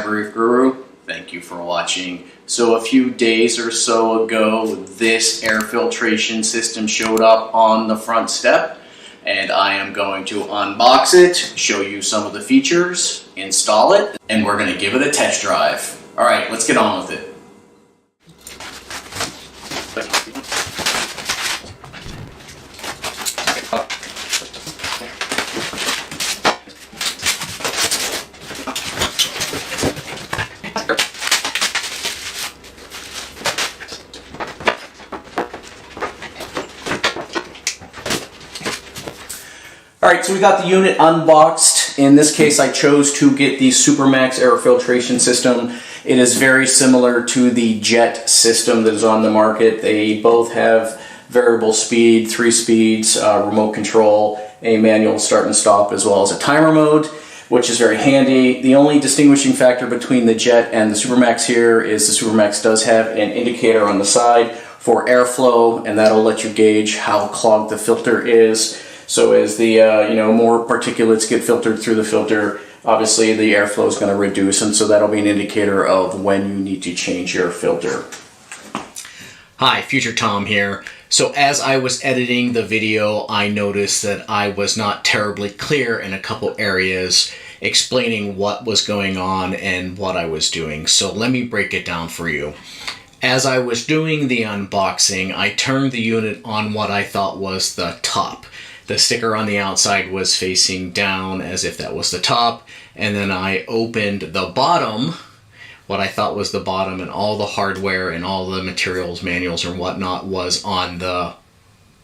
Brief Guru, thank you for watching. So a few days or so ago, this air filtration system showed up on the front step, and I am going to unbox it, show you some of the features, install it, and we're going to give it a test drive. Alright, let's get on with it. Alright, so we got the unit unboxed. In this case, I chose to get the Supermax air filtration system. It is very similar to the Jet system that is on the market. They both have variable speed, 3 speeds, remote control, a manual start and stop, as well as a timer mode, which is very handy. The only distinguishing factor between the Jet and the Supermax here is the Supermax does have an indicator on the side for airflow, and that'll let you gauge how clogged the filter is. So as the more particulates get filtered through the filter, obviously the airflow is going to reduce, and so that'll be an indicator of when you need to change your filter. Hi, Future Tom here. So as I was editing the video, I noticed that I was not terribly clear in a couple areas explaining what was going on and what I was doing. So let me break it down for you. As I was doing the unboxing, I turned the unit on what I thought was the top. The sticker on the outside was facing down as if that was the top, and then I opened the bottom, what I thought was the bottom, and all the hardware and all the materials, manuals or whatnot was on the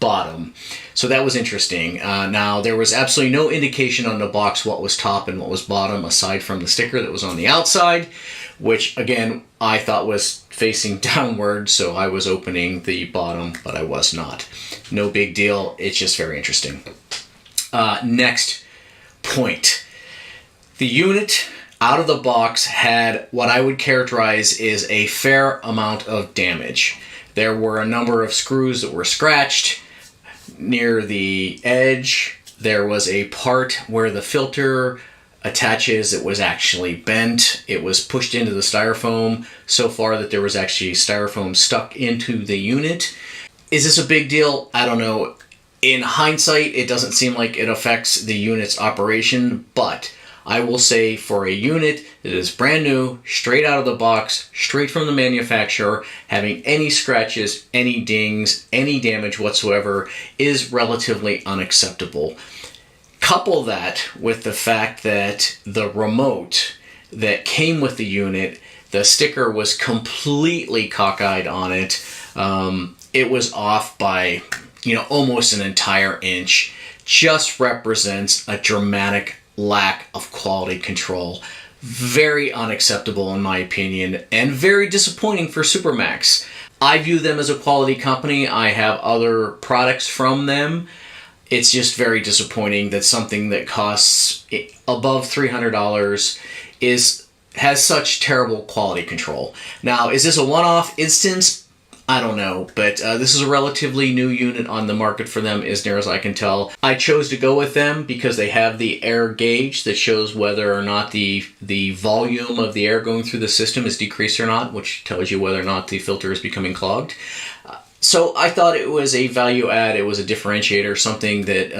bottom. So that was interesting. Now there was absolutely no indication on the box what was top and what was bottom aside from the sticker that was on the outside, which again I thought was facing downward, so I was opening the bottom, but I was not. No big deal, it's just very interesting. Next point. The unit out of the box had what I would characterize is a fair amount of damage. There were a number of screws that were scratched near the edge. There was a part where the filter attaches, it was actually bent. It was pushed into the styrofoam so far that there was actually styrofoam stuck into the unit. Is this a big deal? I don't know. In hindsight, it doesn't seem like it affects the unit's operation, but I will say for a unit that is brand new, straight out of the box, straight from the manufacturer, having any scratches, any dings, any damage whatsoever is relatively unacceptable. Couple that with the fact that the remote that came with the unit, the sticker was completely cockeyed on it. It was off by, almost an entire inch. Just represents a dramatic lack of quality control. Very unacceptable in my opinion, and very disappointing for Supermax. I view them as a quality company. I have other products from them. It's just very disappointing that something that costs above $300 has such terrible quality control. Now, is this a one-off instance? I don't know, but this is a relatively new unit on the market for them, as near as I can tell. I chose to go with them because they have the air gauge that shows whether or not the volume of the air going through the system is decreased or not, which tells you whether or not the filter is becoming clogged. So I thought it was a value add, it was a differentiator, something that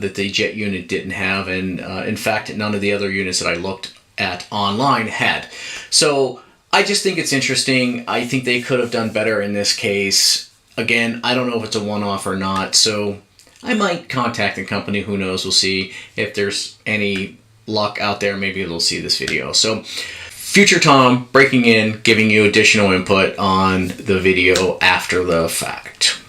that the Jet unit didn't have, and in fact none of the other units that I looked at online had. So I just think it's interesting. I think they could have done better in this case. Again, I don't know if it's a one-off or not, so I might contact the company, who knows, we'll see if there's any luck out there, maybe they'll see this video. So Future Tom breaking in, giving you additional input on the video after the fact.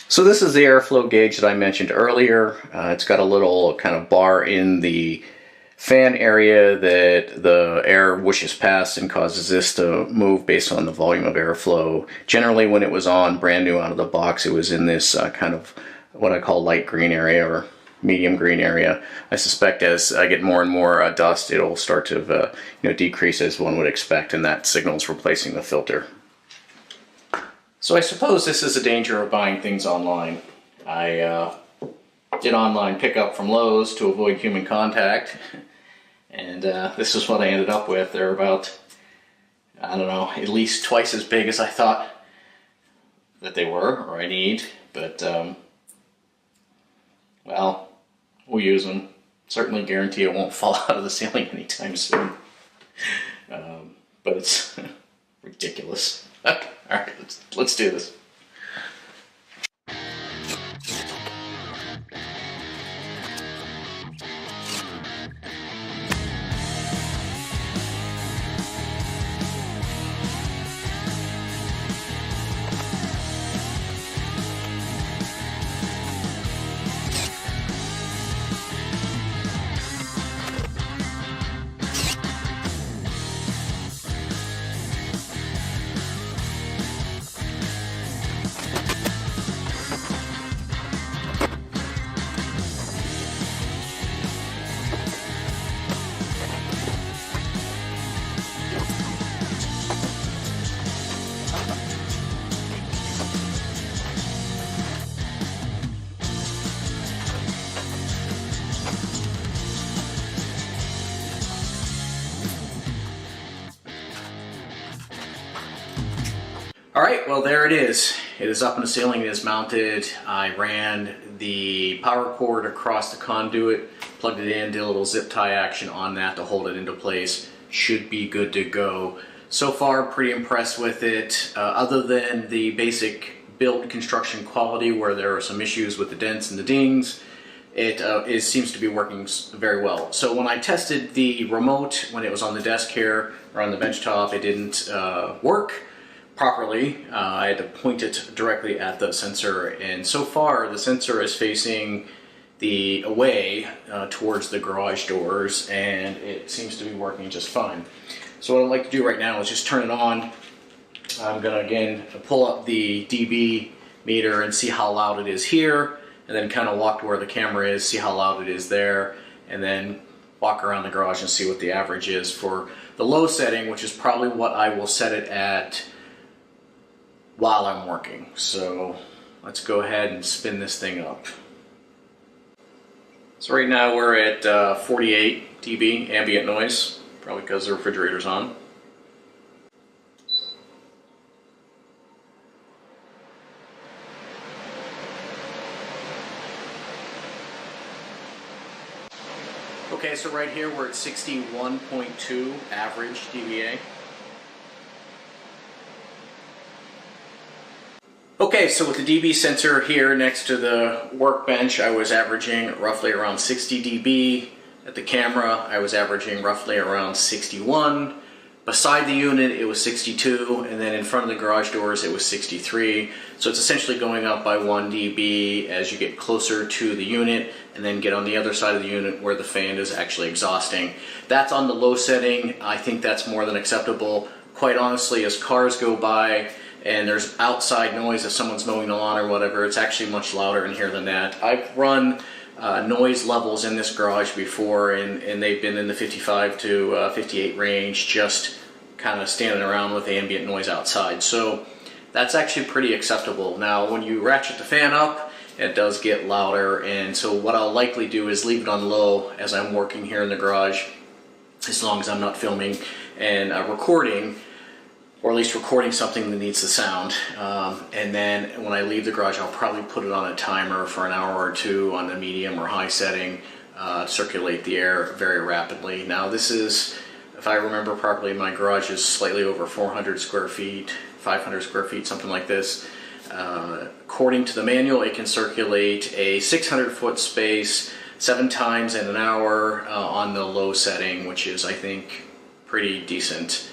So this is the airflow gauge that I mentioned earlier. It's got a little kind of bar in the fan area that the air whooshes past and causes this to move based on the volume of airflow. Generally, when it was on brand new out of the box, it was in this kind of what I call light green area or medium green area. I suspect as I get more and more dust, it'll start to decrease as one would expect, and that signals replacing the filter. So I suppose this is a danger of buying things online. I did online pickup from Lowe's to avoid human contact, And this is what I ended up with. They're about, I don't know, at least twice as big as I thought that they were, or I need, but well, we'll use them. Certainly guarantee it won't fall out of the ceiling anytime soon. But it's ridiculous. Okay, all right, let's do this. Alright, well there it is. It is up in the ceiling, it is mounted. I ran the power cord across the conduit, plugged it in, did a little zip tie action on that to hold it into place. Should be good to go. So far, pretty impressed with it. Other than the basic build construction quality where there are some issues with the dents and the dings, it seems to be working very well. So when I tested the remote, when it was on the desk here, or on the bench top, it didn't work properly. I had to point it directly at the sensor, and so far the sensor is facing away towards the garage doors, and it seems to be working just fine. So what I'd like to do right now is just turn it on. I'm going to again pull up the dB meter and see how loud it is here, and then kind of walk to where the camera is, see how loud it is there, and then walk around the garage and see what the average is for the low setting, which is probably what I will set it at while I'm working. So let's go ahead and spin this thing up. So right now we're at 48 dB ambient noise, probably because the refrigerator's on. Okay, so right here we're at 61.2 average dBA. Okay, so with the dB sensor here next to the workbench, I was averaging roughly around 60 dB. At the camera, I was averaging roughly around 61. Beside the unit, it was 62, and then in front of the garage doors, it was 63. So it's essentially going up by 1 dB as you get closer to the unit, and then get on the other side of the unit where the fan is actually exhausting. That's on the low setting. I think that's more than acceptable. Quite honestly, as cars go by, and there's outside noise if someone's mowing the lawn or whatever, it's actually much louder in here than that. I've run noise levels in this garage before, and they've been in the 55 to 58 range, just kind of standing around with ambient noise outside. So that's actually pretty acceptable. Now when you ratchet the fan up, it does get louder, and so what I'll likely do is leave it on low as I'm working here in the garage, as long as I'm not filming and recording, or at least recording something that needs the sound. And then when I leave the garage, I'll probably put it on a timer for an hour or two on the medium or high setting, circulate the air very rapidly. Now this is, if I remember properly, my garage is slightly over 400 square feet, 500 square feet, something like this. According to the manual, it can circulate a 600-foot space 7 times in an hour on the low setting, which is, I think, pretty decent.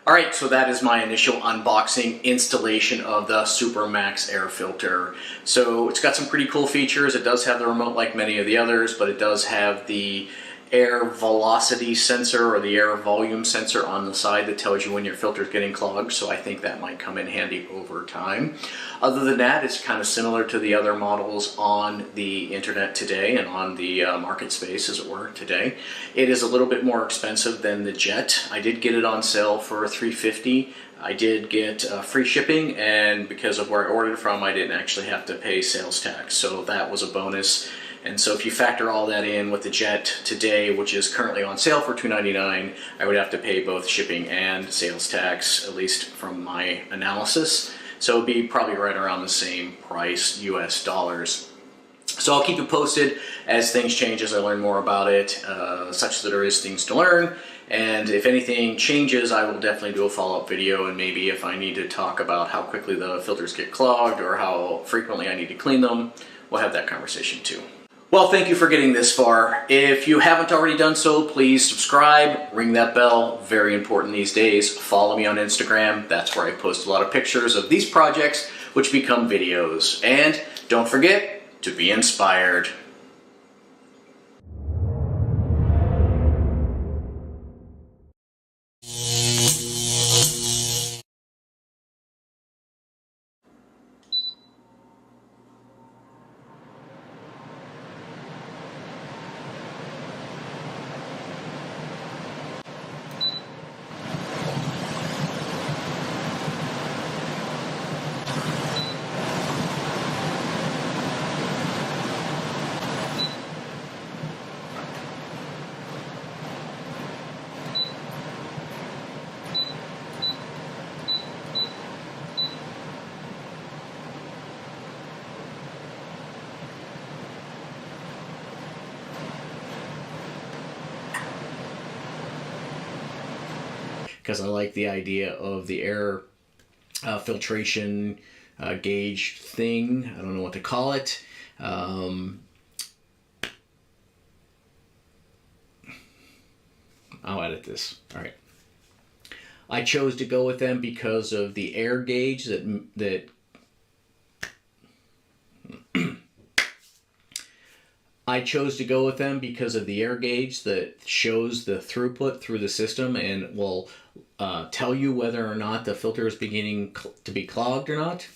Alright, so that is my initial unboxing installation of the Supermax air filter. So it's got some pretty cool features. It does have the remote like many of the others, but it does have the air velocity sensor or the air volume sensor on the side that tells you when your filter is getting clogged, so I think that might come in handy over time. Other than that, it's kind of similar to the other models on the internet today and on the market space, as it were, today. It is a little bit more expensive than the Jet. I did get it on sale for $350. I did get free shipping, and because of where I ordered it from, I didn't actually have to pay sales tax, so that was a bonus. And so if you factor all that in with the Jet today, which is currently on sale for $299, I would have to pay both shipping and sales tax, at least from my analysis. So it'd be probably right around the same price, US dollars. So I'll keep you posted as things change, as I learn more about it, such that there is things to learn. And if anything changes, I will definitely do a follow-up video, and maybe if I need to talk about how quickly the filters get clogged or how frequently I need to clean them, we'll have that conversation too. Well, thank you for getting this far. If you haven't already done so, please subscribe, ring that bell, very important these days. Follow me on Instagram, that's where I post a lot of pictures of these projects, which become videos. And don't forget to be inspired. Because I like the idea of the air filtration gauge thing. I don't know what to call it. I'll edit this. All right. I chose to go with them because of the air gauge that I chose to go with them because of the air gauge that shows the throughput through the system and will tell you whether or not the filter is beginning to be clogged or not.